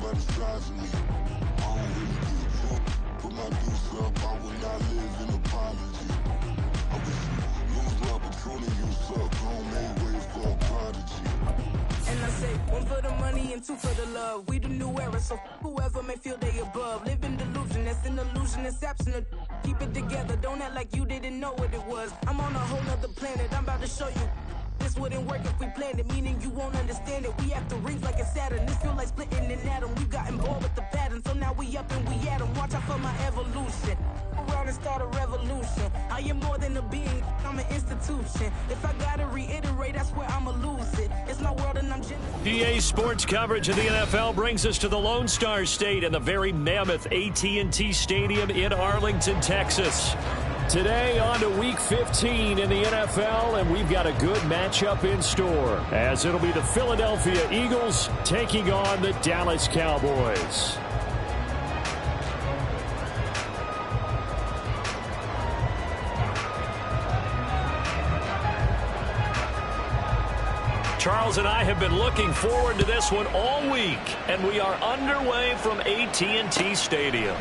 by the size of me. I don't really give a fuck. Put my deuce up, I will not live in apology. I wish you lose the opportunity, you suck. Homemade way for a prodigy. And I say, one for the money and two for the love. We the new era, so whoever may feel they above. Live in delusion, that's an illusion, it's absent. Keep it together, don't act like you didn't know what it was. I'm on a whole nother planet, I'm about to show you. This wouldn't work if we planned it, meaning you won't understand it. We have to rings like a Saturn, this feel like splitting an atom. We've gotten bored with the pattern, so now we up and we at 'em. Watch out for my evolution. Around and start a revolution. I am more than a being, I'm an institution. If I gotta reiterate, that's where I'ma lose it. It's my world and I'm PA Sports coverage of the NFL brings us to the Lone Star State and the very mammoth AT&T Stadium in Arlington, Texas. Today on to Week 15 in the NFL, and we've got a good matchup in store, as it'll be the Philadelphia Eagles taking on the Dallas Cowboys. Charles and I have been looking forward to this one all week, and we are underway from AT&T Stadium.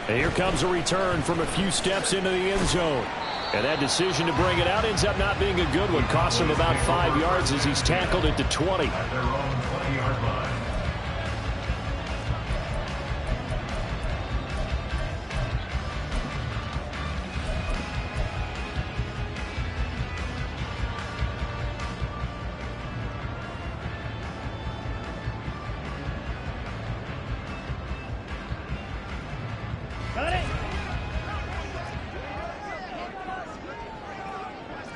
And here comes a return from a few steps into the end zone. And that decision to bring it out ends up not being a good one. Costs him about 5 yards as he's tackled it to 20. At their own 20-yard line.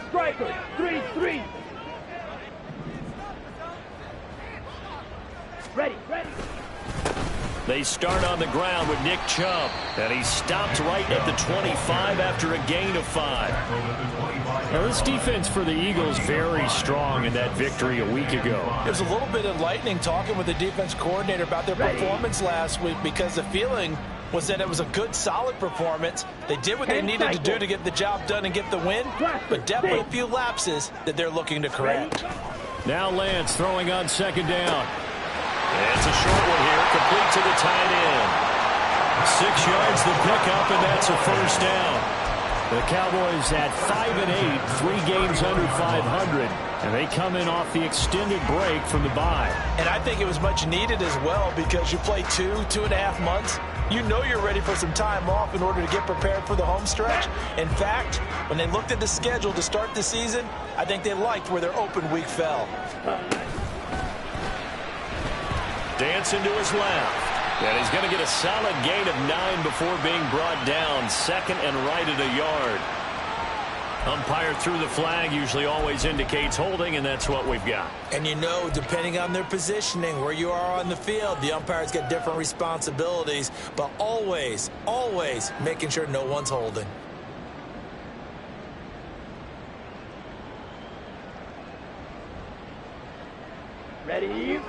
Striker, 3-3. Ready. They start on the ground with Nick Chubb, and he stopped right at the 25 after a gain of 5. Now, this defense for the Eagles very strong in that victory a week ago. It was a little bit enlightening talking with the defense coordinator about their performance last week, because the feeling was that it was a good, solid performance. They did what they needed to do to get the job done and get the win, but definitely a few lapses that they're looking to correct. Now Lance throwing on second down. It's a short one here, complete to the tight end. 6 yards the pickup, and that's a first down. The Cowboys at 5-8, 3 games under 500, and they come in off the extended break from the bye. And I think it was much needed as well, because you play 2.5 months. You know you're ready for some time off in order to get prepared for the home stretch. In fact, when they looked at the schedule to start the season, I think they liked where their open week fell. Dancing to his left. And he's going to get a solid gain of 9 before being brought down. Second and right at a yard. Umpire threw the flag, usually always indicates holding, and that's what we've got. And you know, depending on their positioning, where you are on the field, the umpires get different responsibilities, but always making sure no one's holding. Ready.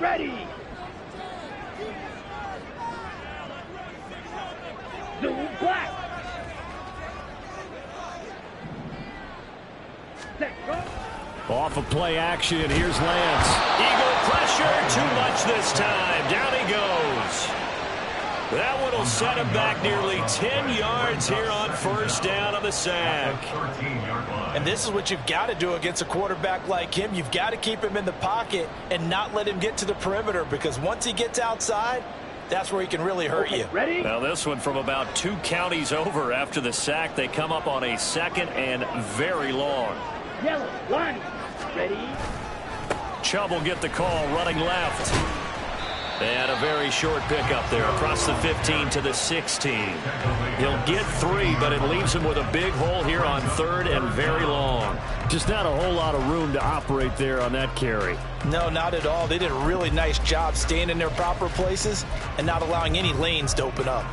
Zoom black. Off of play action, here's Lance. Eagle pressure, too much this time. Down he goes. That one will set him back nearly 10 yards here on first down on the sack. And this is what you've got to do against a quarterback like him. You've got to keep him in the pocket and not let him get to the perimeter, because once he gets outside, that's where he can really hurt you. Ready? Now this one from about 2 counties over after the sack. They come up on a second and very long. Yellow, line. Ready? Chubb will get the call running left. And a very short pickup there across the 15 to the 16. He'll get 3, but it leaves him with a big hole here on third and very long. Just not a whole lot of room to operate there on that carry. No, not at all. They did a really nice job staying in their proper places and not allowing any lanes to open up.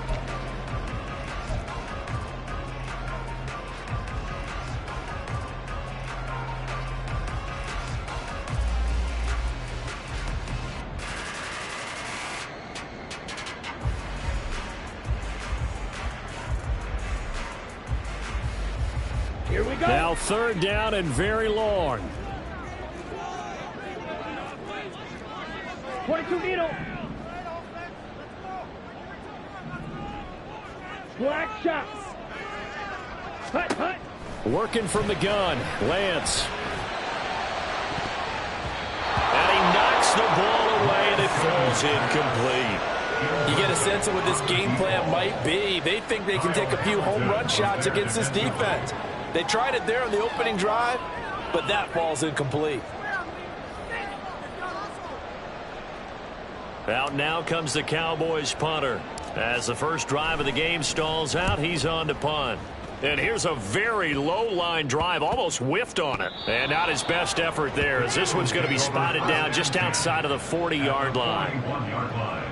Here we go. Now third down and very long. 22 needle. black shot. Hut, hut. Working from the gun, Lance. And he knocks the ball away, and it falls incomplete. You get a sense of what this game plan might be. They think they can take a few home run shots against this defense. They tried it there on the opening drive, but that falls incomplete. Out now comes the Cowboys punter. As the first drive of the game stalls out, he's on to punt. And here's a very low-line drive, almost whiffed on it. And not his best effort there, as this one's going to be spotted down just outside of the 40-yard line. 1-yard line.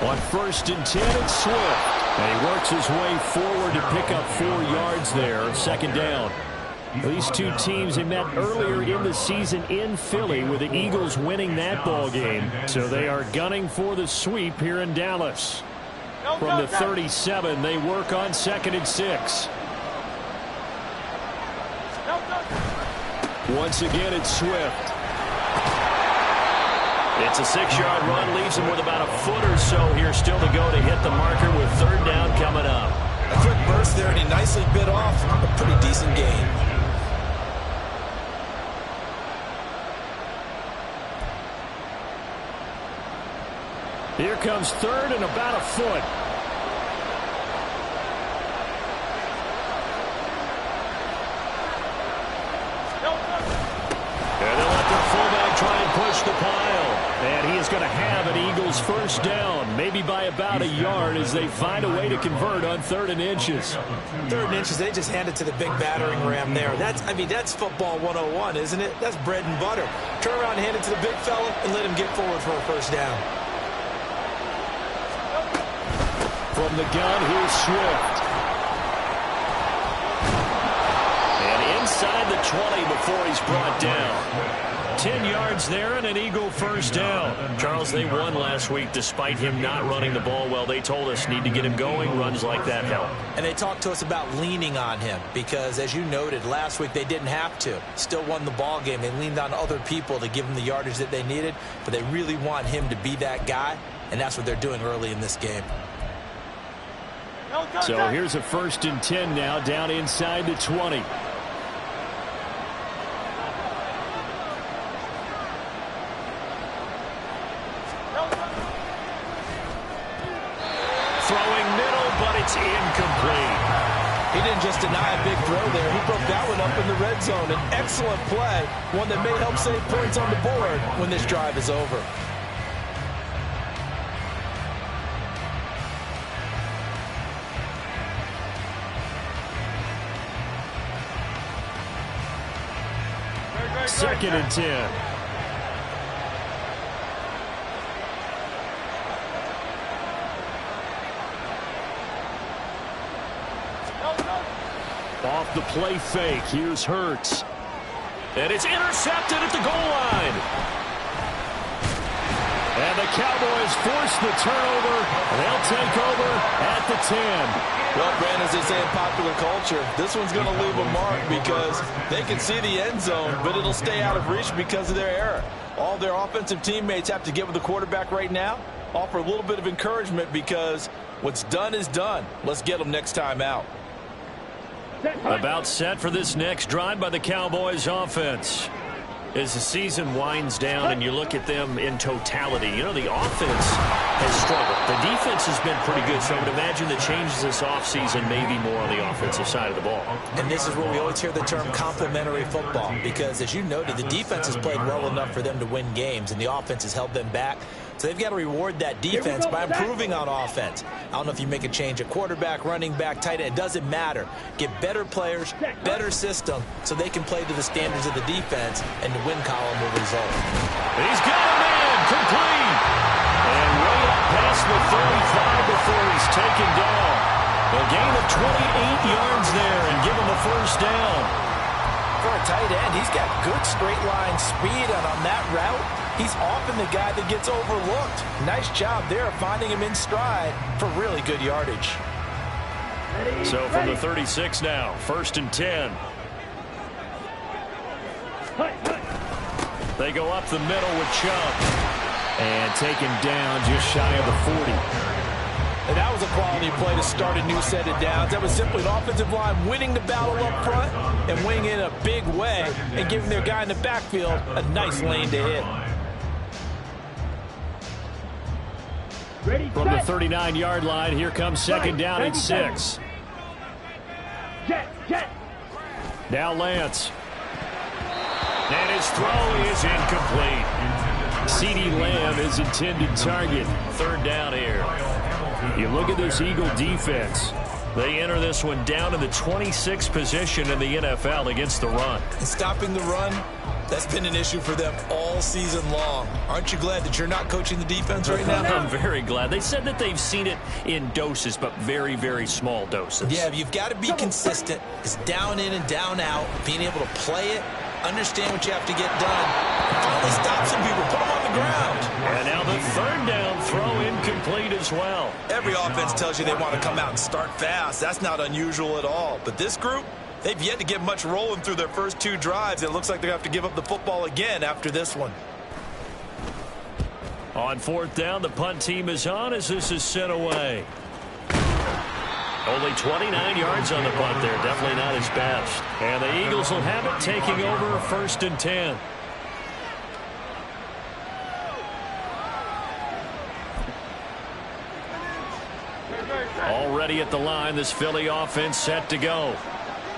On 1st and 10, it's Swift. And he works his way forward to pick up 4 yards there, second down. These two teams have met earlier in the season in Philly, with the Eagles winning that ball game. So they are gunning for the sweep here in Dallas. From the 37, they work on 2nd and 6. Once again, it's Swift. It's a 6-yard run, leaves him with about a foot or so here still to go to hit the marker with 3rd down coming up. A quick burst there, and he nicely bit off a pretty decent gain. Here comes 3rd and about a foot. And they'll let their fullback try and push the pile. And he is going to have an Eagles 1st down, maybe by about a yard, as they find a way to convert on 3rd and inches. 3rd and inches, they just hand it to the big battering ram there. That's football 101, isn't it? That's bread and butter. Turn around and hand it to the big fella and let him get forward for a 1st down. From the gun, here's Swift. And inside the 20 before he's brought down. 10 yards there and an Eagle 1st down. Charles, they won last week despite him not running the ball well. They told us need to get him going. Runs like that help. And they talked to us about leaning on him because, as you noted, last week they didn't have to. Still won the ball game. They leaned on other people to give them the yardage that they needed, but they really want him to be that guy, and that's what they're doing early in this game. So here's a 1st and 10 now, down inside the 20. Throwing middle, but it's incomplete. He didn't just deny a big throw there. He broke that one up in the red zone. An excellent play, one that may help save points on the board when this drive is over. Second and 10. Off the play fake. Here's Hurts. And it's intercepted at the goal line. And the Cowboys force the turnover. They'll take over at the 10. Well, Brandon, as they say in popular culture, this one's going to leave a mark because they can see the end zone, but it'll stay out of reach because of their error. All their offensive teammates have to get with the quarterback right now, offer a little bit of encouragement because what's done is done. Let's get them next time out. About set for this next drive by the Cowboys offense. As the season winds down and you look at them in totality, you know, the offense has struggled. The defense has been pretty good, so I would imagine the changes this offseason may be more on the offensive side of the ball. And this is where we always hear the term complementary football because, as you noted, the defense has played well enough for them to win games, and the offense has held them back. So they've got to reward that defense by improving on offense. I don't know if you make a change at quarterback, running back, tight end. It doesn't matter. Get better players, better system, so they can play to the standards of the defense, and the win column will result. He's got a man complete. And way up past the 35 before he's taken down. A gain of 28 yards there and give him a first down. For a tight end, he's got good straight line speed, and on that route, he's often the guy that gets overlooked. Nice job there finding him in stride for really good yardage. So from the 36 now, 1st and 10. They go up the middle with Chubb. And taken down just shy of the 40. And that was a quality play to start a new set of downs. That was simply an offensive line winning the battle up front and winning in a big way and giving their guy in the backfield a nice lane to hit. From the 39-yard line, here comes 2nd down and 6. Now Lance. And his throw is incomplete. CeeDee Lamb is intended target. 3rd down here. You look at this Eagle defense. They enter this one down in the 26th position in the NFL against the run. And stopping the run, that's been an issue for them all season long. Aren't you glad that you're not coaching the defense right now? I'm very glad. They said that they've seen it in doses, but very, very small doses. Yeah, you've got to be consistent. It's down in and down out, being able to play it, understand what you have to get done, and finally stop some people, put them on the ground. And now the 3rd down throw incomplete as well. Every offense tells you they want to come out and start fast. That's not unusual at all. But this group, they've yet to get much rolling through their first 2 drives. It looks like they have to give up the football again after this one. On 4th down, the punt team is on as this is sent away. Only 29 yards on the punt there. Definitely not his best. And the Eagles will have it taking over 1st and 10. Already at the line, this Philly offense set to go.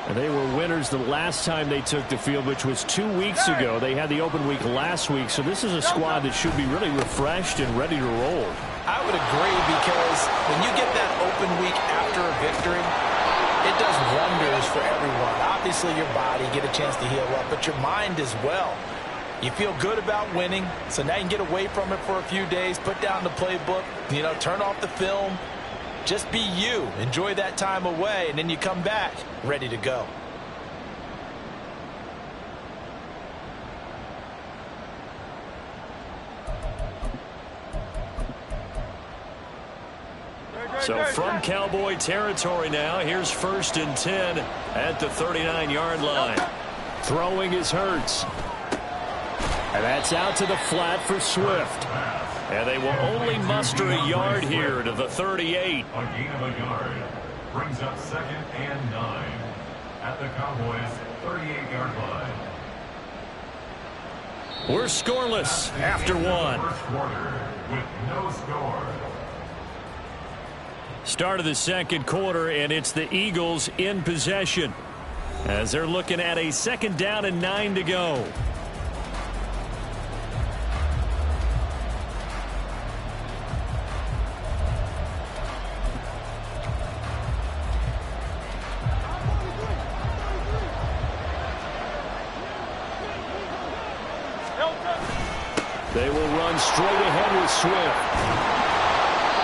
And they were winners the last time they took the field, which was 2 weeks ago. They had the open week last week, so this is a squad that should be really refreshed and ready to roll. I would agree, because when you get that open week after a victory, it does wonders for everyone. Obviously, your body, get a chance to heal up, but your mind as well. You feel good about winning, so now you can get away from it for a few days, put down the playbook, turn off the film. Just be you. Enjoy that time away, and then you come back ready to go. So from Cowboy territory now, here's 1st and 10 at the 39-yard line. Throwing is Hurts. And that's out to the flat for Swift. And they will only muster a yard here to the 38. A gain of a yard brings up 2nd and 9 at the Cowboys' 38-yard line. We're scoreless after 1. First quarter with no score. Start of the 2nd quarter, and it's the Eagles in possession as they're looking at a 2nd down and 9 to go. They will run straight ahead with Swift.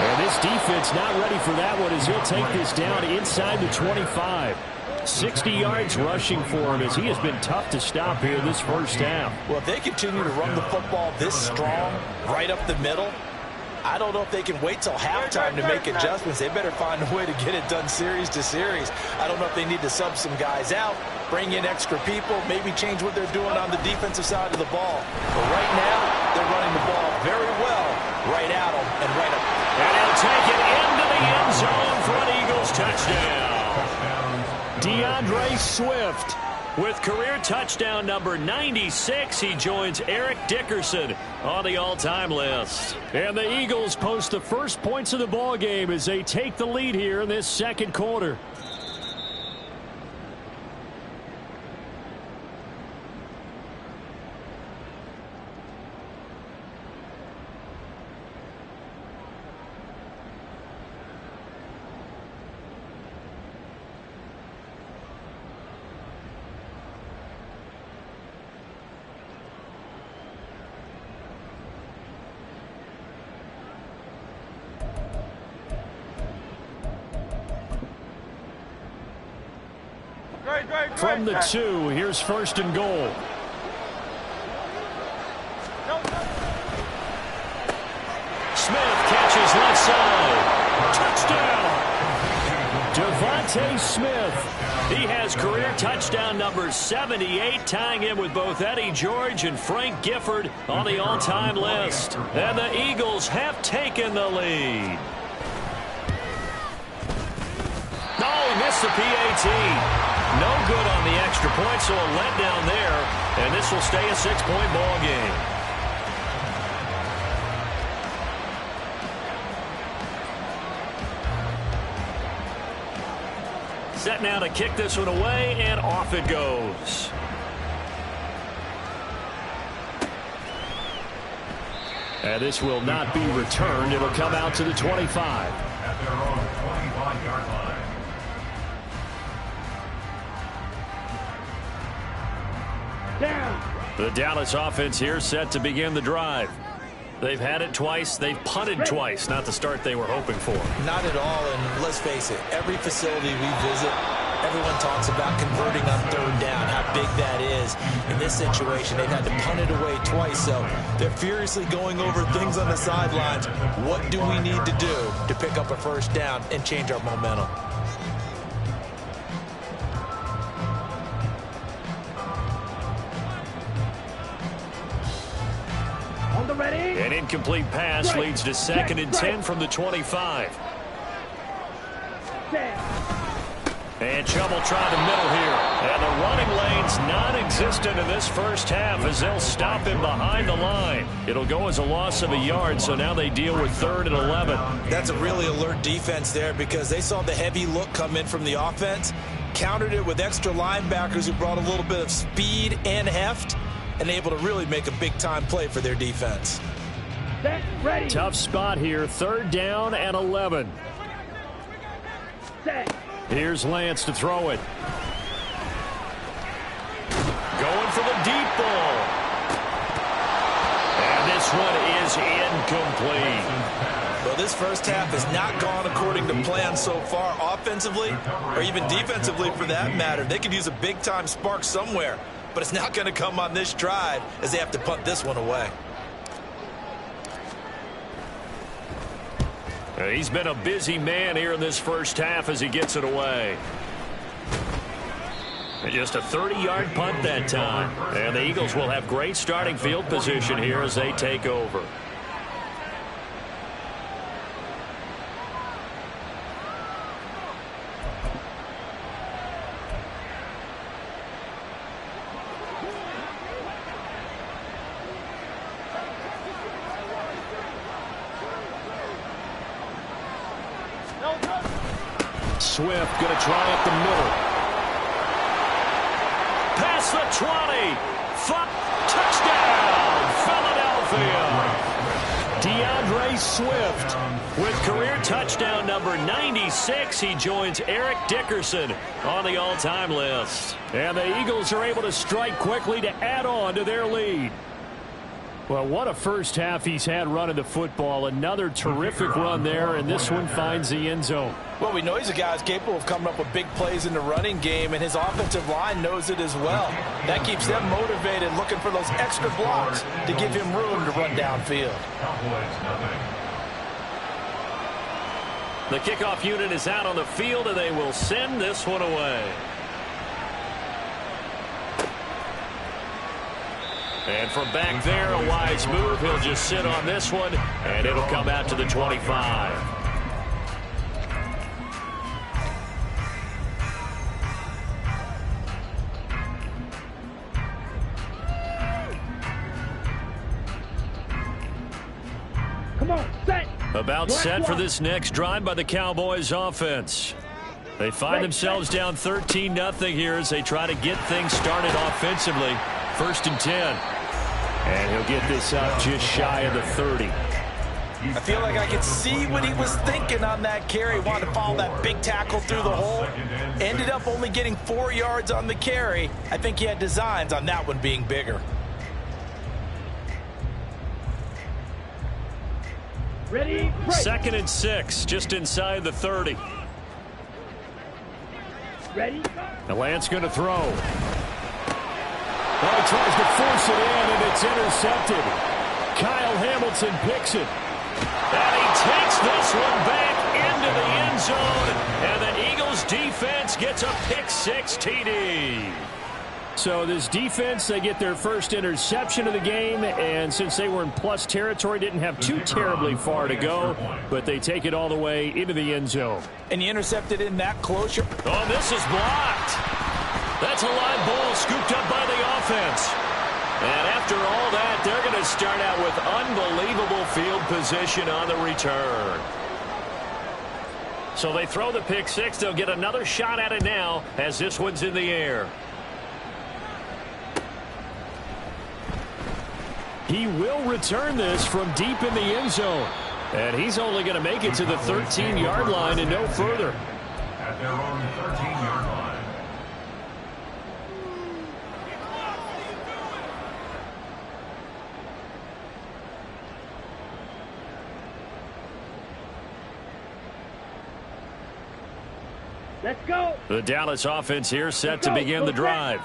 And this defense not ready for that one as he'll take this down inside the 25. 60 yards rushing for him as he has been tough to stop here this first half. Well, if they continue to run the football this strong, right up the middle, I don't know if they can wait till halftime to make adjustments. They better find a way to get it done series to series. I don't know if they need to sub some guys out, bring in extra people, maybe change what they're doing on the defensive side of the ball. But right now, they're running the ball very well right at them and right up. And he'll take it into the end zone for an Eagles touchdown. DeAndre Swift with career touchdown number 96. He joins Eric Dickerson on the all-time list. And the Eagles post the first points of the ball game as they take the lead here in this 2nd quarter. From the 2, here's 1st and goal. Smith catches left side. Touchdown! Devontae Smith. He has career touchdown number 78, tying him with both Eddie George and Frank Gifford on the all-time list. And the Eagles have taken the lead. Oh, he missed the PAT. No good on the extra point, so a letdown there. And this will stay a 6-point ball game. Set now to kick this one away, and off it goes. And this will not be returned. It'll come out to the 25. At their own 25-yard line. Down. The Dallas offense here set to begin the drive. They've had it twice. They've punted twice. Not the start they were hoping for. Not at all, and let's face it, every facility we visit, everyone talks about converting on 3rd down, how big that is. In this situation, they've had to punt it away twice, so they're furiously going over things on the sidelines. What do we need to do to pick up a 1st down and change our momentum? Ready? An incomplete pass leads to 2nd and 10 from the 25. And trouble trying to middle here. And the running lane's non-existent in this first half as they'll stop him behind the line. It'll go as a loss of a yard, so now they deal with 3rd and 11. That's a really alert defense there because they saw the heavy look come in from the offense, countered it with extra linebackers who brought a little bit of speed and heft, and able to really make a big-time play for their defense. Set, ready. Tough spot here, 3rd down and 11. Set. Here's Lance to throw it. Going for the deep ball. And this one is incomplete. Well, this first half has not gone according to plan so far offensively, or even defensively for that matter. They could use a big-time spark somewhere, but it's not going to come on this drive as they have to punt this one away. He's been a busy man here in this first half as he gets it away. And just a 30-yard punt that time. And the Eagles will have great starting field position here as they take over. Swift going to try up the middle. Past the 20. Touchdown, Philadelphia. DeAndre Swift with career touchdown number 96. He joins Eric Dickerson on the all-time list. And the Eagles are able to strike quickly to add on to their lead. Well, what a first half he's had running the football. Another terrific run there, and this one finds the end zone. Well, we know he's a guy who's capable of coming up with big plays in the running game, and his offensive line knows it as well. That keeps them motivated, looking for those extra blocks to give him room to run downfield. The kickoff unit is out on the field, and they will send this one away. And from back there, a wise move. He'll just sit on this one, and it'll come out to the 25. Come on, set. About set for this next drive by the Cowboys offense. They find themselves down 13-0 here as they try to get things started offensively. 1st and 10. And he'll get this up just shy of the 30. I feel like I could see what he was thinking on that carry. Wanted to follow that big tackle through the hole. Ended up only getting 4 yards on the carry. I think he had designs on that one being bigger. Ready, break. 2nd and 6, just inside the 30. Ready? The Lance going to throw. Oh, he tries to force it in, and it's intercepted. Kyle Hamilton picks it. And he takes this one back into the end zone. And the Eagles defense gets a pick-6 TD. So this defense, they get their first interception of the game, and since they were in plus territory, didn't have too terribly far to go, but they take it all the way into the end zone. And you intercepted in that closure. Oh, this is blocked. That's a live ball scooped up by the offense. And after all that, they're going to start out with unbelievable field position on the return. So they throw the pick-6. They'll get another shot at it now as this one's in the air. He will return this from deep in the end zone. And he's only going to make it to the 13-yard line and no further. At their own 13-yard line. Let's go. The Dallas offense here set to begin the drive.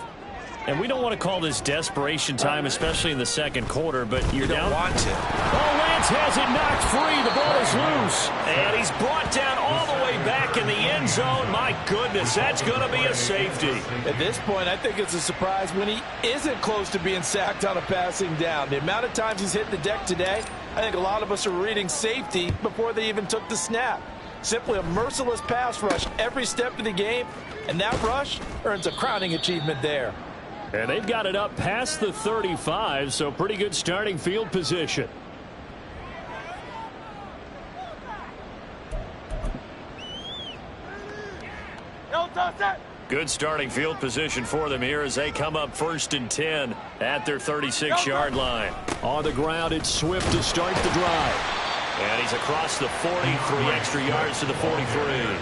And we don't want to call this desperation time, especially in the second quarter, but you're down. Want to. Oh, Lance has it knocked free. The ball is loose. And he's brought down all the way back in the end zone. My goodness, that's going to be a safety. At this point, I think it's a surprise when he isn't close to being sacked on a passing down. The amount of times he's hit the deck today, I think a lot of us are reading safety before they even took the snap. Simply a merciless pass rush every step of the game, and that rush earns a crowning achievement there. And they've got it up past the 35, so pretty good starting field position. Good starting field position for them here as they come up 1st and 10 at their 36-yard line. On the ground, it's Swift to start the drive. And he's across the 40, 3 extra yards to the 43.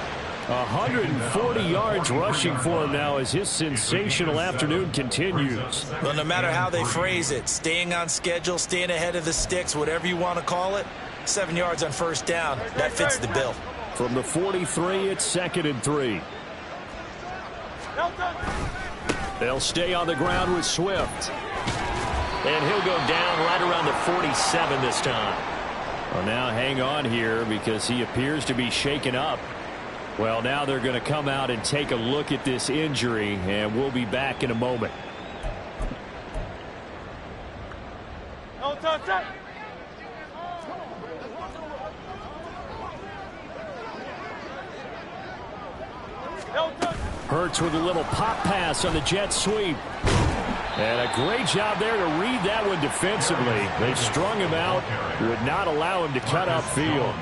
140 yards rushing for him now as his sensational afternoon continues. Well, no matter how they phrase it, staying on schedule, staying ahead of the sticks, whatever you want to call it, 7 yards on first down, that fits the bill. From the 43, it's 2nd and 3. They'll stay on the ground with Swift. And he'll go down right around the 47 this time. Well, now hang on here because he appears to be shaken up. Well, now they're going to come out and take a look at this injury, and we'll be back in a moment. Hurts with a little pop pass on the jet sweep. And a great job there to read that one defensively. They strung him out, would not allow him to cut upfield.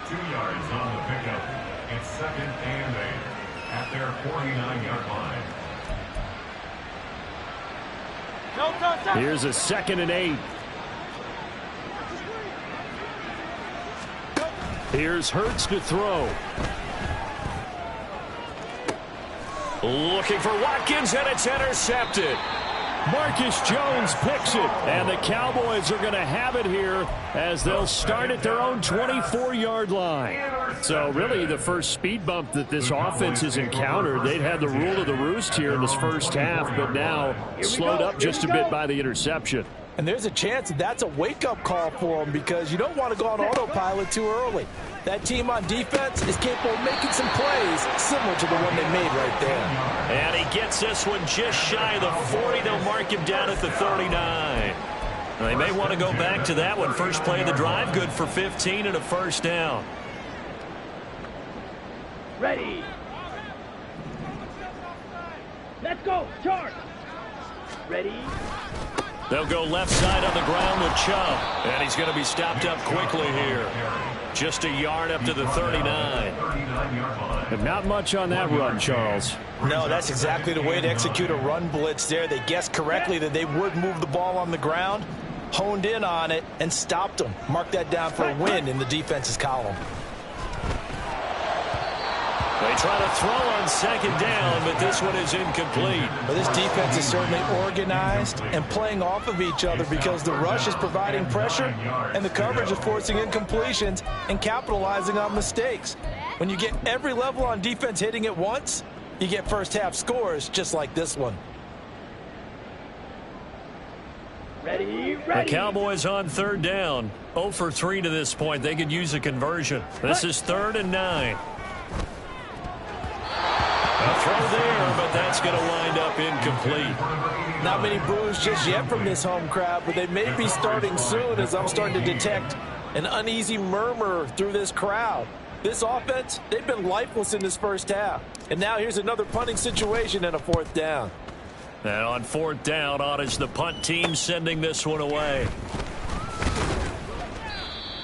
2 yards on the pickup. It's 2nd and 8 at their 49-yard line. Here's a 2nd and 8. Here's Hurts to throw. Looking for Watkins, and it's intercepted. Marcus Jones picks it, and the Cowboys are going to have it here as they'll start at their own 24-yard line. So really the first speed bump that this offense has encountered. They'd had the rule of the roost here in this first half, but now slowed up just a bit by the interception. And there's a chance that's a wake-up call for them because you don't want to go on autopilot too early. That team on defense is capable of making some plays similar to the one they made right there. And he gets this one just shy of the 40. They'll mark him down at the 39. They may want to go back to that one. First play of the drive, good for 15 and a first down. Ready. Let's go. Charge. Ready. They'll go left side on the ground with Chubb. And he's going to be stopped up quickly here. Just a yard up to the 39. And not much on that run, Charles. No, that's exactly the way to execute a run blitz there. They guessed correctly that they would move the ball on the ground, honed in on it, and stopped them. Mark that down for a win in the defense's column. They try to throw on 2nd down, but this one is incomplete. But this defense is certainly organized and playing off of each other because the rush is providing pressure and the coverage is forcing incompletions and capitalizing on mistakes. When you get every level on defense hitting at once, you get first-half scores just like this one. Ready, The ready. Cowboys on third down. 0 for 3 to this point. They could use a conversion. This is 3rd and 9. A throw there, but that's going to wind up incomplete. Not many boos just yet from this home crowd, but they may be starting soon as I'm starting to detect an uneasy murmur through this crowd. This offense, they've been lifeless in this first half. And now here's another punting situation and a 4th down. And on 4th down, on is the punt team sending this one away.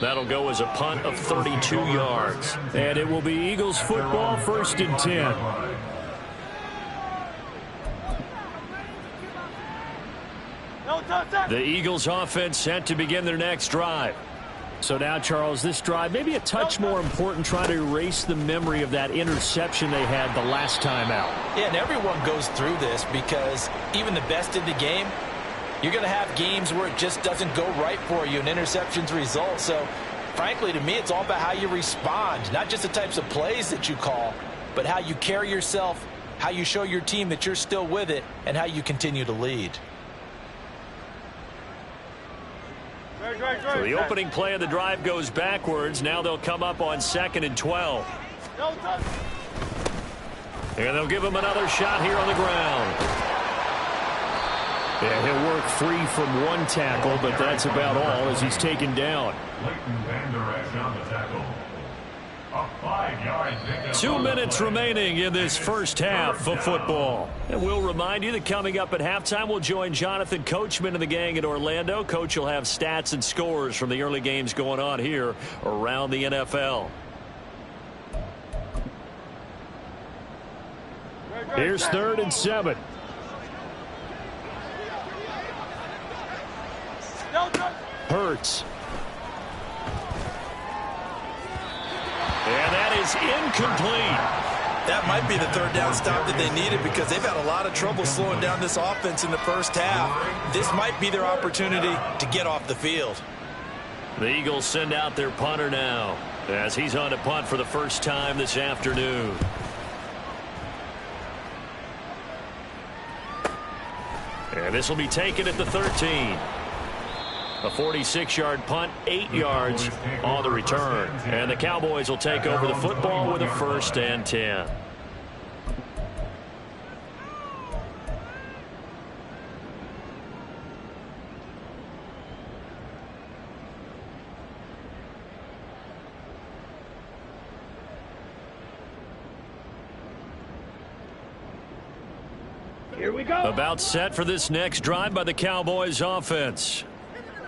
That'll go as a punt of 32 yards. And it will be Eagles football, 1st and 10. The Eagles offense set to begin their next drive. So now, Charles, this drive maybe a touch more important, trying to erase the memory of that interception they had the last time out. Yeah, and everyone goes through this because even the best in the game, you're going to have games where it just doesn't go right for you and interceptions result. So, frankly, to me, it's all about how you respond, not just the types of plays that you call, but how you carry yourself, how you show your team that you're still with it, and how you continue to lead. So the opening play of the drive goes backwards. Now they'll come up on 2nd and 12. And they'll give him another shot here on the ground. Yeah, he'll work free from one tackle, but that's about all as he's taken down. 2 minutes remaining in this first half of football. And we'll remind you that coming up at halftime, we'll join Jonathan Coachman and the gang in Orlando. Coach will have stats and scores from the early games going on here around the NFL. Here's 3rd and 7. Hurts. And that is incomplete. That might be the 3rd down stop that they needed because they've had a lot of trouble slowing down this offense in the first half. This might be their opportunity to get off the field. The Eagles send out their punter now as he's on to punt for the first time this afternoon. And this will be taken at the 13. A 46-yard punt, 8 yards on the return. And the Cowboys will take over the football with a 1st and 10. Here we go. About set for this next drive by the Cowboys offense.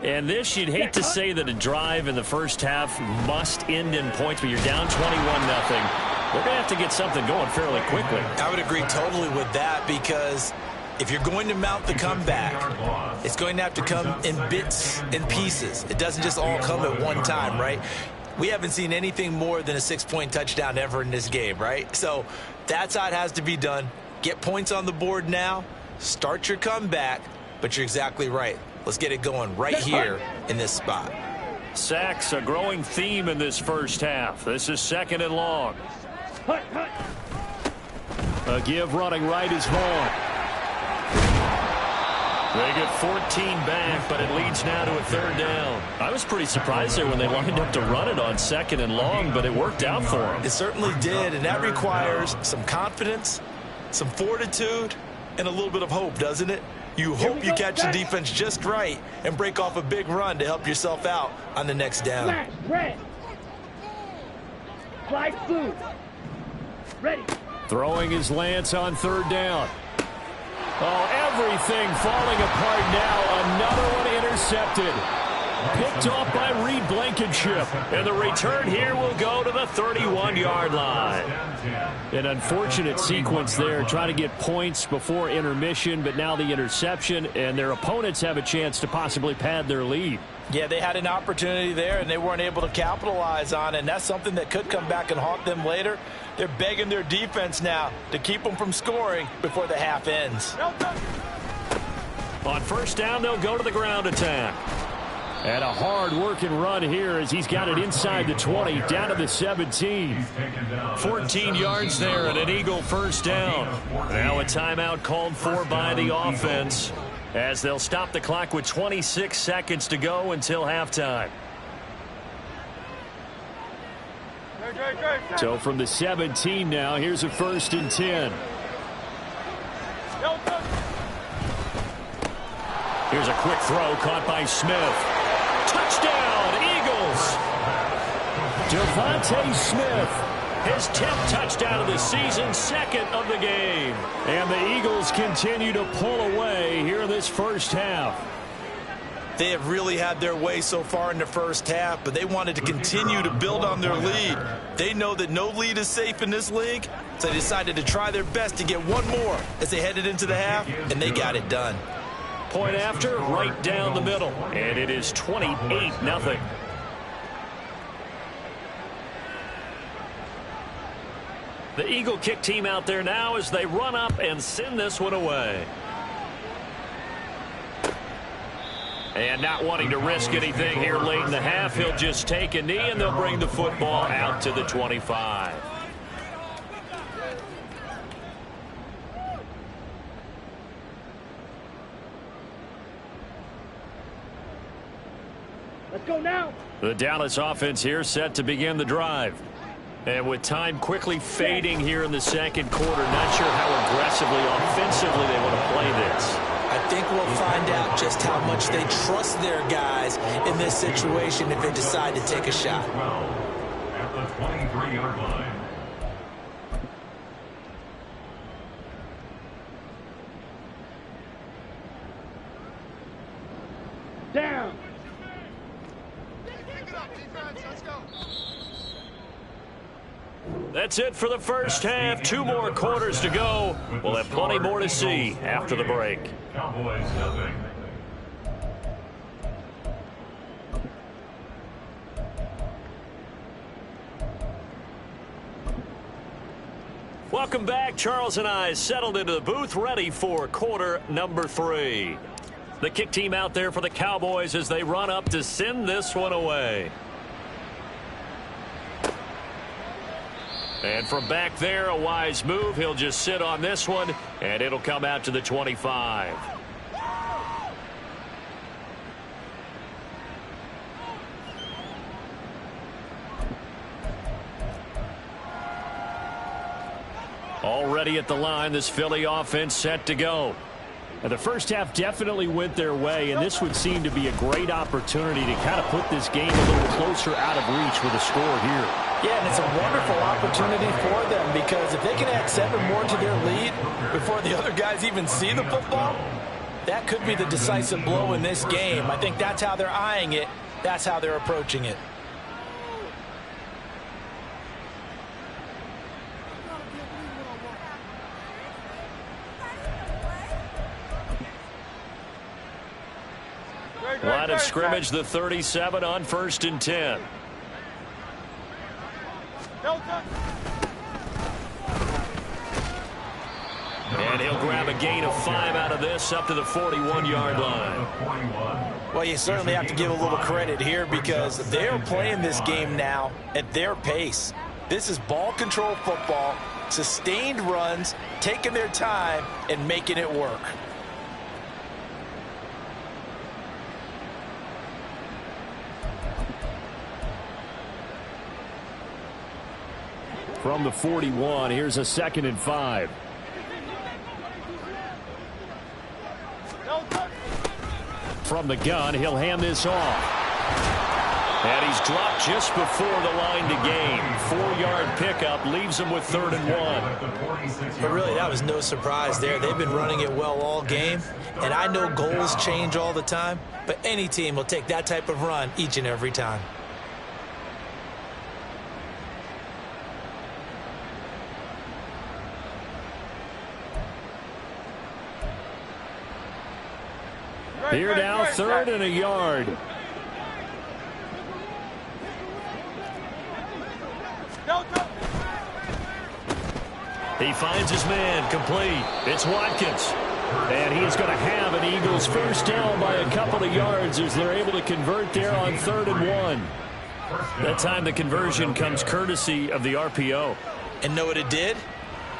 And this, you'd hate to say that a drive in the first half must end in points, but you're down 21-0. They're going to have to get something going fairly quickly. I would agree totally with that because if you're going to mount the comeback, it's going to have to come in bits and pieces. It doesn't just all come at one time, right? We haven't seen anything more than a 6-point touchdown ever in this game, right? So that's how it has to be done. Get points on the board now, start your comeback, but you're exactly right. Let's get it going right here in this spot. Sacks, a growing theme in this first half. This is 2nd and long. A give running right is Vaughn. They get 14 back, but it leads now to a 3rd down. I was pretty surprised there when they lined up to run it on 2nd and long, but it worked out for them. It certainly did, and that requires some confidence, some fortitude, and a little bit of hope, doesn't it? You hope you catch the defense just right and break off a big run to help yourself out on the next down. Flash, red. Flag blue. Ready. Throwing his Lance on 3rd down. Oh, everything falling apart now. Another one intercepted. Picked off by Reed Blankenship. And the return here will go to the 31-yard line. An unfortunate sequence there, trying to get points before intermission, but now the interception, and their opponents have a chance to possibly pad their lead. Yeah, they had an opportunity there, and they weren't able to capitalize on it, and that's something that could come back and haunt them later. They're begging their defense now to keep them from scoring before the half ends. On 1st down, they'll go to the ground attack. And a hard-working run here as he's got it inside the 20, down to the 17. 14 yards there and an Eagle first down. Now a timeout called for by the offense as they'll stop the clock with 26 seconds to go until halftime. So from the 17 now, here's a 1st and 10. Here's a quick throw caught by Smith. Touchdown, Eagles! Devontae Smith, his 10th touchdown of the season, 2nd of the game. And the Eagles continue to pull away here in this first half. They have really had their way so far in the first half, but they wanted to continue to build on their lead. They know that no lead is safe in this league, so they decided to try their best to get one more as they headed into the half, and they got it done. Point after, right down the middle, and it is 28-0. The Eagle kick team out there now as they run up and send this one away. And not wanting to risk anything here late in the half, he'll just take a knee and they'll bring the football out to the 25. Let's go now. The Dallas offense here set to begin the drive. And with time quickly fading here in the second quarter, not sure how aggressively, offensively they want to play this. I think we'll find out just how much they trust their guys in this situation if they decide to take a shot. At the 23-yard line. Down. That's it for the first half. 2 more quarters to go. We'll have plenty more to see after the break. Cowboys nothing. Welcome back. Charles and I settled into the booth, ready for quarter number 3. The kick team out there for the Cowboys as they run up to send this one away. And from back there, a wise move. He'll just sit on this one, and it'll come out to the 25. Already at the line, this Philly offense set to go. Now, the first half definitely went their way, and this would seem to be a great opportunity to kind of put this game a little closer out of reach with a score here. Yeah, and it's a wonderful opportunity for them because if they can add 7 more to their lead before the other guys even see the football, that could be the decisive blow in this game. I think that's how they're eyeing it. That's how they're approaching it. Line of scrimmage, the 37 on 1st and 10. And he'll grab a gain of 5 out of this up to the 41-yard line. Well, you certainly have to give a little credit here because they're playing this game now at their pace. This is ball control football, sustained runs, taking their time and making it work. From the 41, here's a 2nd and 5. From the gun, he'll hand this off. And he's dropped just before the line to gain. 4-yard pickup leaves him with 3rd and 1. But really, that was no surprise there. They've been running it well all game. And I know goals change all the time, but any team will take that type of run each and every time. Here now, 3rd and a yard. He finds his man, complete. It's Watkins. And he is going to have an Eagles first down by a couple of yards as they're able to convert there on 3rd and 1. That time the conversion comes courtesy of the RPO. And know what it did?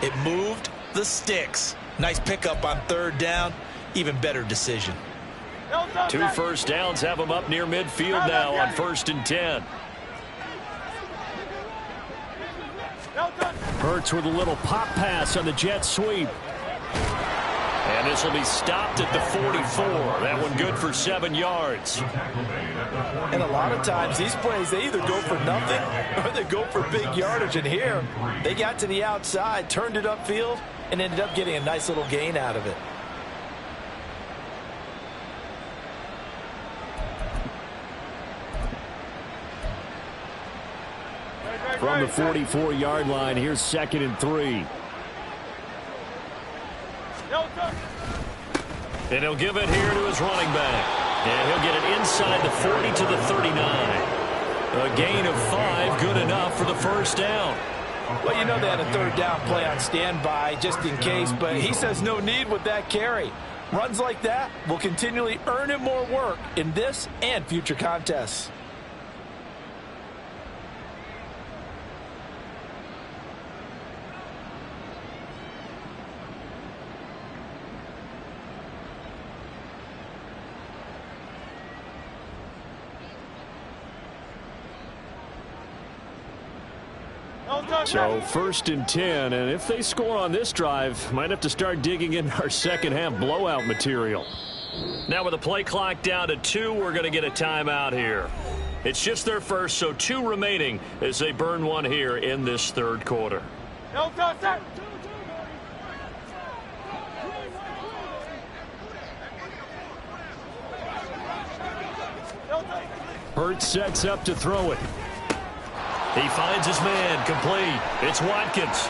It moved the sticks. Nice pickup on 3rd down. Even better decision. 2 first downs have them up near midfield now on 1st and 10. Hurts with a little pop pass on the jet sweep. And this will be stopped at the 44. That one good for 7 yards. And a lot of times these plays, they either go for nothing or they go for big yardage. And here, they got to the outside, turned it upfield, and ended up getting a nice little gain out of it. From the 44-yard line, here's 2nd and 3. And he'll give it here to his running back. And he'll get it inside the 40 to the 39. A gain of 5, good enough for the first down. Well, you know they had a 3rd down play on standby just in case, but he says no need with that carry. Runs like that will continually earn him more work in this and future contests. So 1st and 10, and if they score on this drive, might have to start digging in our second-half blowout material. Now with the play clock down to 2, we're going to get a timeout here. It's just their first, so 2 remaining as they burn one here in this 3rd quarter. Hurts sets up to throw it. He finds his man, complete. It's Watkins.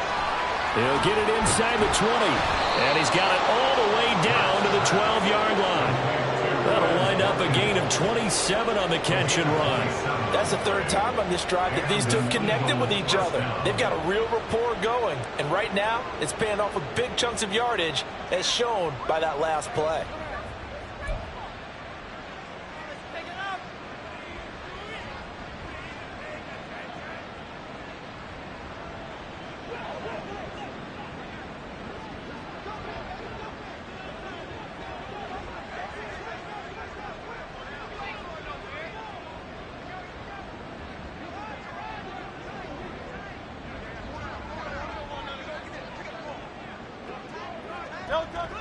He'll get it inside the 20. And he's got it all the way down to the 12-yard line. That'll wind up a gain of 27 on the catch and run. That's the 3rd time on this drive that these two have connected with each other. They've got a real rapport going. And right now, it's paying off with big chunks of yardage, as shown by that last play.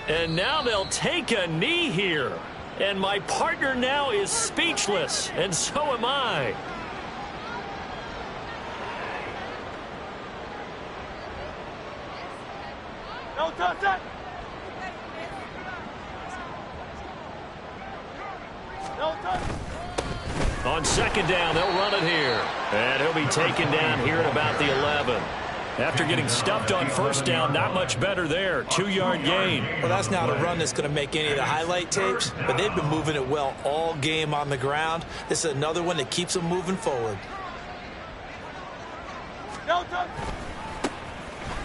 And now they'll take a knee here. And my partner now is speechless, and so am I. No touch it. No touch. On 2nd down, they'll run it here. And he'll be taken down here at about the 11. After getting stuffed on 1st down, not much better there. 2-yard gain. Well, that's not a run that's going to make any of the highlight tapes, but they've been moving it well all game on the ground. This is another one that keeps them moving forward.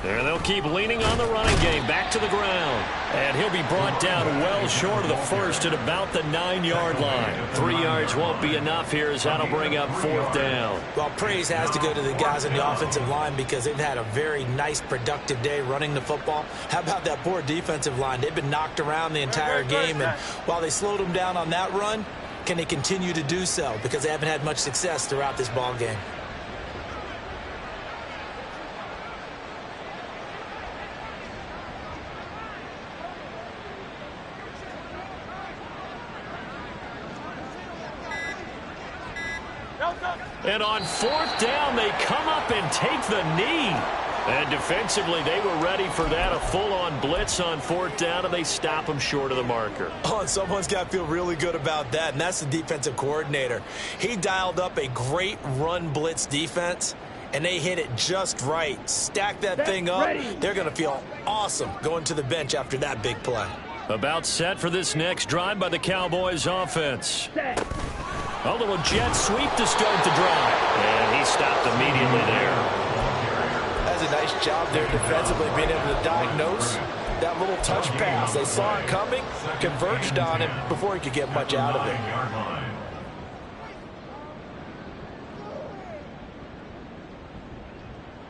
There they'll keep leaning on the running game. Back to the ground. And he'll be brought down well short of the 1st at about the 9-yard line. 3 yards won't be enough here as that'll bring up 4th down. Well, praise has to go to the guys on the offensive line because they've had a very nice, productive day running the football. How about that poor defensive line? They've been knocked around the entire game, and while they slowed them down on that run, can they continue to do so? Because they haven't had much success throughout this ball game. And on 4th down, they come up and take the knee. And defensively, they were ready for that, a full-on blitz on 4th down, and they stop them short of the marker. Oh, and someone's got to feel really good about that, and that's the defensive coordinator. He dialed up a great run blitz defense, and they hit it just right. Stack that thing up. They're going to feel awesome going to the bench after that big play. About set for this next drive by the Cowboys offense. A little jet sweep to start the drive. And he stopped immediately there. That's a nice job there defensively, being able to diagnose that little touch pass. They saw it coming, converged on it before he could get much out of it.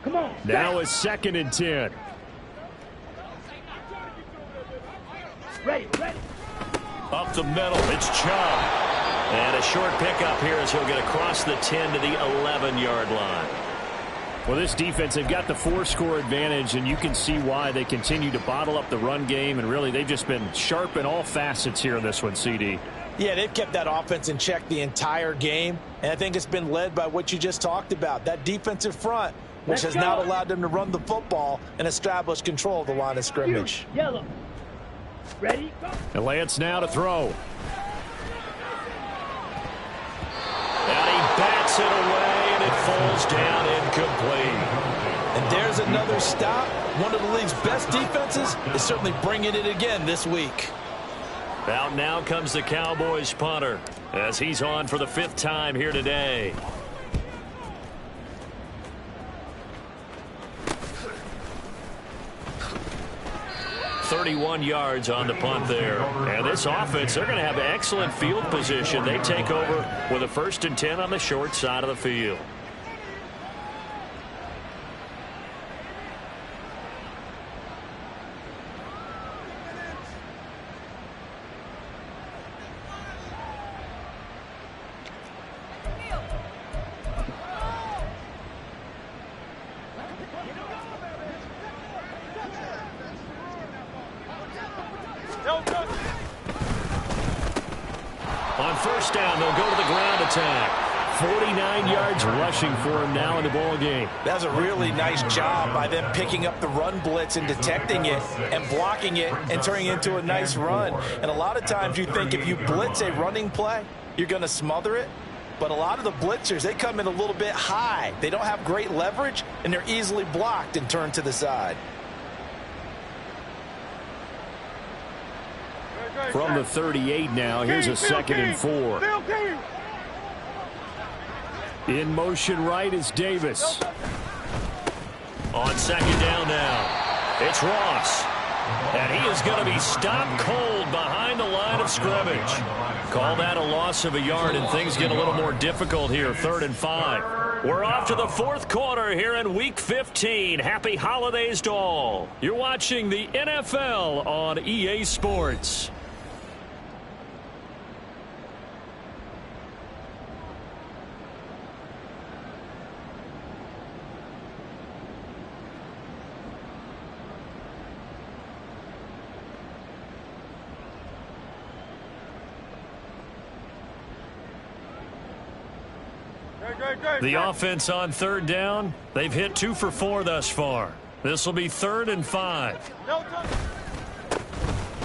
Come on. Now it's 2nd and 10. Ready. Up the middle, it's Chubb. And a short pickup here as he'll get across the 10 to the 11-yard line. Well, this defense, they've got the 4-score advantage, and you can see why they continue to bottle up the run game, and really they've just been sharp in all facets here in this one, CD. Yeah, they've kept that offense in check the entire game, and I think it's been led by what you just talked about, that defensive front, which has not allowed them to run the football and establish control of the line of scrimmage. Yellow. Ready, go. And Lance now to throw. And he bats it away, and it falls down incomplete. And there's another stop. One of the league's best defenses is certainly bringing it again this week. Out now comes the Cowboys punter as he's on for the 5th time here today. 31 yards on the punt there. And this offense, they're going to have excellent field position. They take over with a 1st and 10 on the short side of the field. On 1st down, they'll go to the ground attack. 49 yards rushing for him now in the ball game. That's a really nice job by them picking up the run blitz and detecting it and blocking it and turning it into a nice run. And a lot of times you think if you blitz a running play, you're going to smother it. But a lot of the blitzers, they come in a little bit high. They don't have great leverage, and they're easily blocked and turned to the side. From the 38 now, here's a 2nd and 4. In motion right is Davis. On 2nd down now, it's Ross. And he is going to be stopped cold behind the line of scrimmage. Call that a loss of a yard, and things get a little more difficult here, 3rd and 5. We're off to the 4th quarter here in Week 15. Happy holidays to all. You're watching the NFL on EA Sports. The offense on 3rd down, they've hit 2 for 4 thus far. This will be 3rd and 5.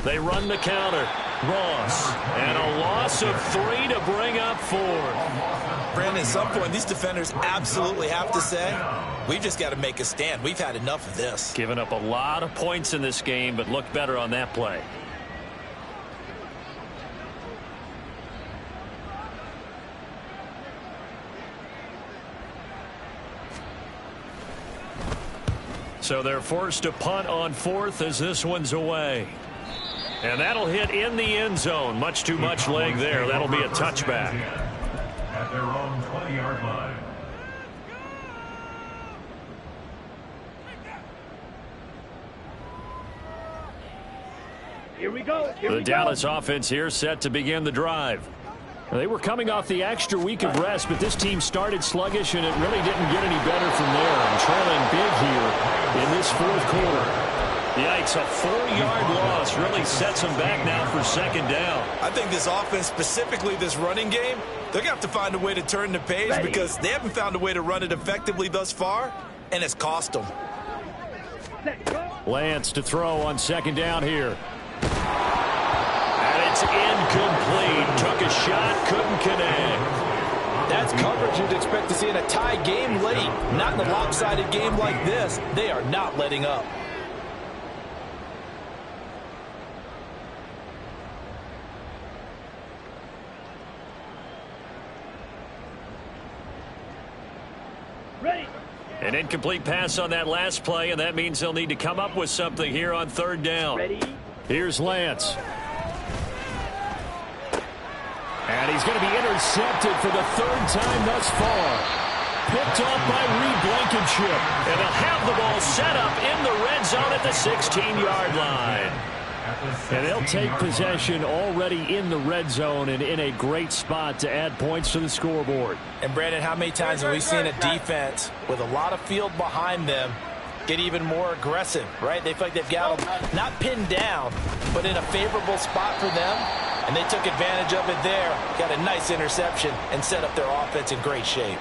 They run the counter. Ross. And a loss of 3 to bring up 4th. Brandon, at some point, these defenders absolutely have to say, we've just got to make a stand. We've had enough of this. Giving up a lot of points in this game, but looked better on that play. So they're forced to punt on 4th as this one's away. And that'll hit in the end zone. Much too much leg there. That'll be a touchback. At their own 20-yard line. Here we go. The Dallas offense here set to begin the drive. They were coming off the extra week of rest, but this team started sluggish, and it really didn't get any better from there. And trailing big here in this 4th quarter. Yikes, a 4-yard loss really sets them back now for 2nd down. I think this offense, specifically this running game, they're going to have to find a way to turn the page because they haven't found a way to run it effectively thus far, and it's cost them. Lance to throw on 2nd down here. And it's incomplete. Took a shot, couldn't connect. That's coverage you'd expect to see in a tie game late. Not in a lopsided game like this. They are not letting up. Ready. An incomplete pass on that last play, and that means they'll need to come up with something here on third down. Ready. Here's Lance. And he's going to be intercepted for the third time thus far. Picked off by Reed Blankenship. And they'll have the ball set up in the red zone at the 16-yard line. And they'll take possession already in the red zone and in a great spot to add points to the scoreboard. And, Brandon, how many times have we seen a defense with a lot of field behind them get even more aggressive, right? They feel like they've got them not pinned down, but in a favorable spot for them, and they took advantage of it there, got a nice interception, and set up their offense in great shape.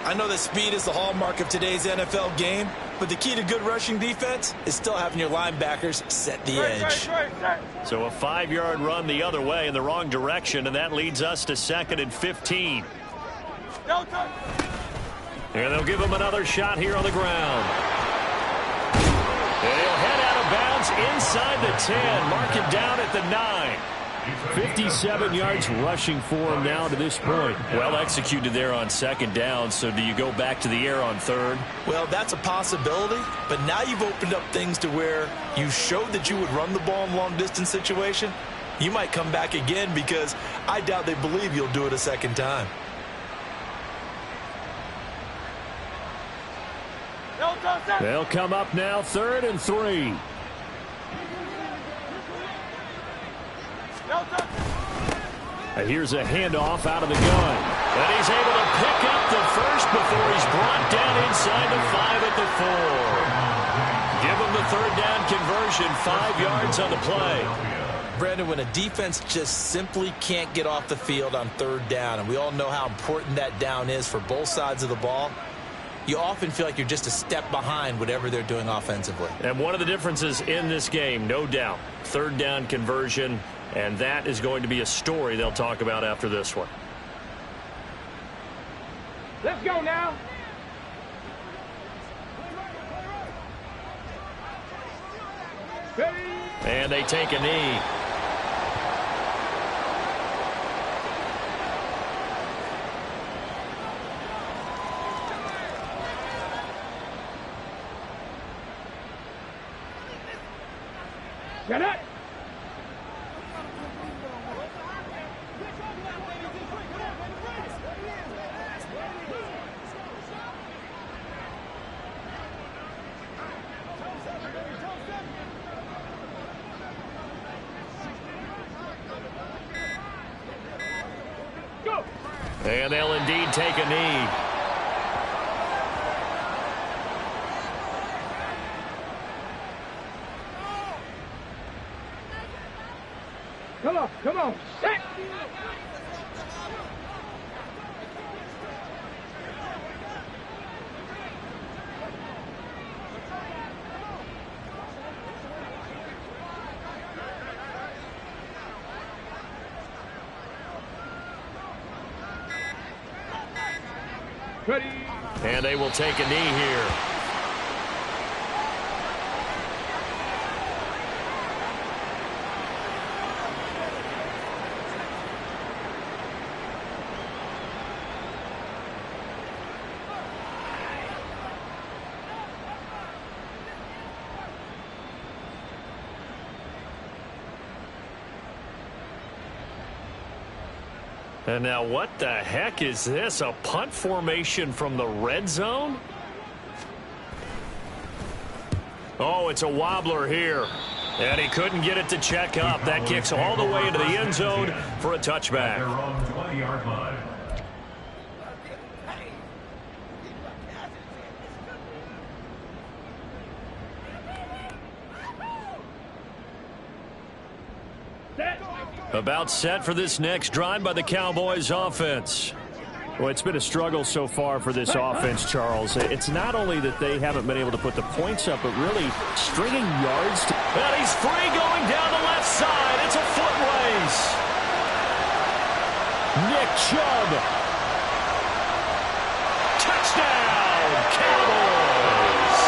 I know that speed is the hallmark of today's NFL game, but the key to good rushing defense is still having your linebackers set the edge. So a 5-yard run the other way in the wrong direction, and that leads us to 2nd and 15. And they'll give him another shot here on the ground. And he'll head out of bounds inside the 10, mark it down at the 9. 57 yards rushing for him now to this point. Well executed there on 2nd down, so do you go back to the air on 3rd? Well, that's a possibility, but now you've opened up things to where you showed that you would run the ball in long-distance situation. You might come back again because I doubt they believe you'll do it a second time. They'll come up now 3rd and 3. Here's a handoff out of the gun. And he's able to pick up the first before he's brought down inside the 5 at the 4. Give him the 3rd down conversion, 5 yards on the play. Brandon, when a defense just simply can't get off the field on 3rd down, and we all know how important that down is for both sides of the ball, you often feel like you're just a step behind whatever they're doing offensively. And one of the differences in this game, no doubt, 3rd down conversion. And that is going to be a story they'll talk about after this one. Let's go now. Ready. And they take a knee. Get it. And they'll indeed take a knee. Come on, set. Ready. And they will take a knee here. And now what the heck is this? A punt formation from the red zone? Oh, it's a wobbler here. And he couldn't get it to check up. That kicks all the way into the end zone for a touchback. Their own 20-yard line. About set for this next drive by the Cowboys offense. Well, it's been a struggle so far for this offense, Charles. It's not only that they haven't been able to put the points up, but really stringing yards. And he's free going down the left side. It's a foot race. Nick Chubb. Touchdown, Cowboys.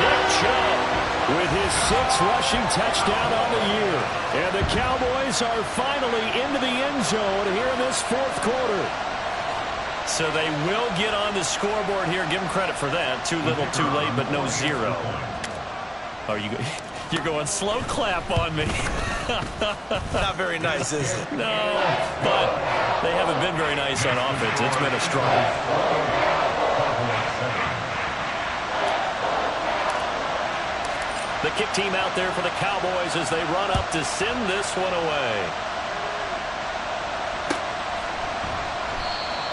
Nick Chubb with his 6th rushing touchdown on the year. And the Cowboys are finally into the end zone here in this 4th quarter. so they will get on the scoreboard here. Give them credit for that. Too little, too late, but no zero. Oh, you're going slow clap on me. Not very nice, is it? No, but they haven't been very nice on offense. It's been a struggle. The kick team out there for the Cowboys as they run up to send this one away.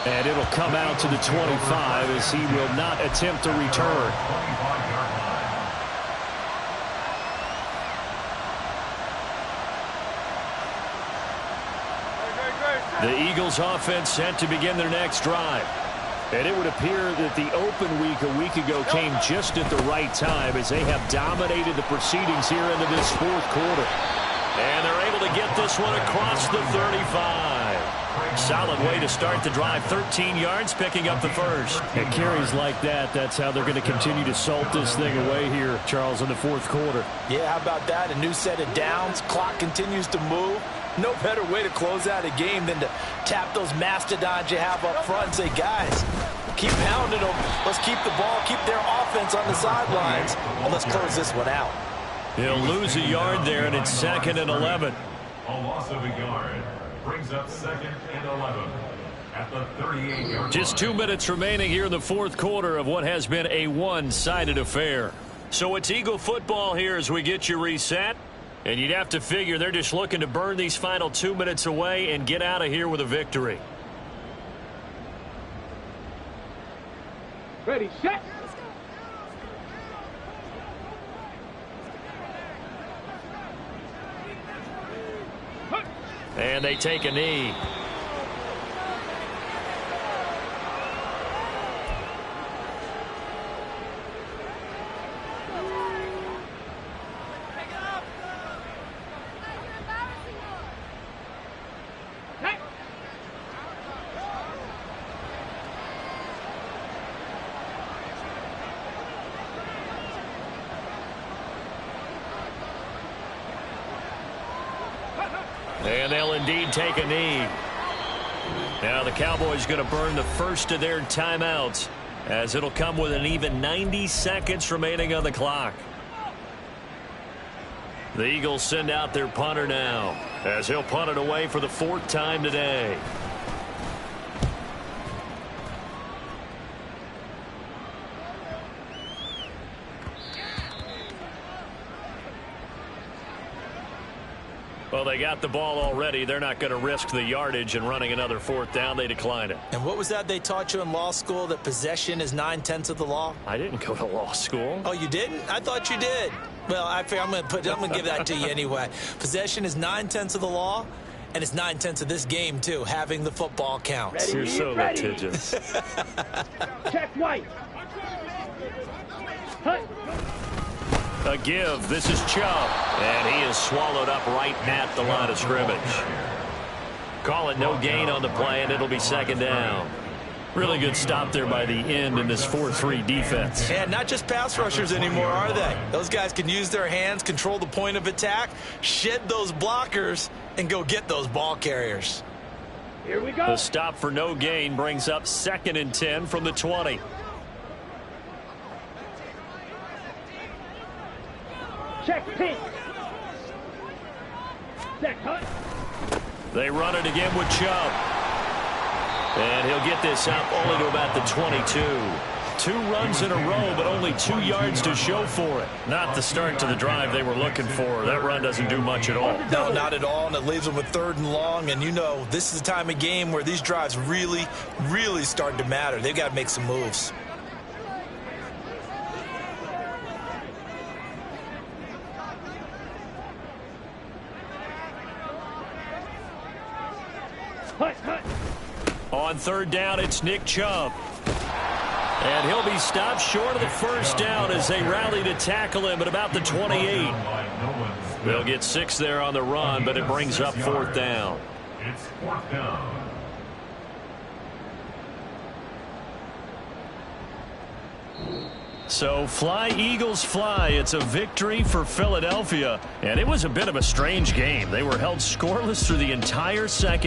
And it'll come out to the 25 as he will not attempt to return. The Eagles offense set to begin their next drive. And it would appear that the open week a week ago came just at the right time as they have dominated the proceedings here into this fourth quarter. And they're able to get this one across the 35. Solid way to start the drive. 13 yards, picking up the first. And carries like that, that's how they're going to continue to salt this thing away here, Charles, in the fourth quarter. Yeah, how about that? A new set of downs. Clock continues to move. No better way to close out a game than to tap those mastodons you have up front and say, guys, keep pounding them. Let's keep the ball, keep their offense on the sidelines, and let's close this one out. He'll lose a yard there, and it's 2nd and 11. A loss of a yard brings up 2nd and 11 at the 38-yard Just 2 minutes remaining here in the fourth quarter of what has been a one-sided affair. So it's Eagle football here as we get you reset. And you'd have to figure they're just looking to burn these final 2 minutes away and get out of here with a victory. Ready, set. And they take a knee. And they'll indeed take a knee. Now the Cowboys going to burn the first of their timeouts as it'll come with an even 90 seconds remaining on the clock. The Eagles send out their punter now as he'll punt it away for the 4th time today. Well, they got the ball already. They're not going to risk the yardage and running another 4th down. They declined it. And what was that they taught you in law school, that possession is 9/10 of the law? I didn't go to law school. Oh, you didn't? I thought you did. Well, I figure I'm going to give that to you anyway. Possession is 9/10 of the law, and it's 9/10 of this game, too. Having the football counts. Ready, You're so ready. litigious. Check white. Hut. A give. This is Chubb. And he is swallowed up right at the line of scrimmage. Call it no gain on the play, and it'll be 2nd down. Really good stop there by the end in this 4-3 defense. And not just pass rushers anymore, are they? Those guys can use their hands, control the point of attack, shed those blockers, and go get those ball carriers. Here we go. The stop for no gain brings up 2nd and 10 from the 20. Check pink. Set hut. They run it again with Chubb. And he'll get this out only to about the 22. 2 runs in a row, but only 2 yards to show for it. Not the start to the drive they were looking for. That run doesn't do much at all. No, not at all, and it leaves them with 3rd and long. And you know, this is the time of game where these drives really, really start to matter. They've got to make some moves. Hut, hut. On 3rd down, it's Nick Chubb. And he'll be stopped short of the 1st down as they rally to tackle him at about the 28. They'll get 6 there on the run, but it brings up 4th down. It's 4th down. So fly, Eagles, fly. It's a victory for Philadelphia. And it was a bit of a strange game. They were held scoreless through the entire second.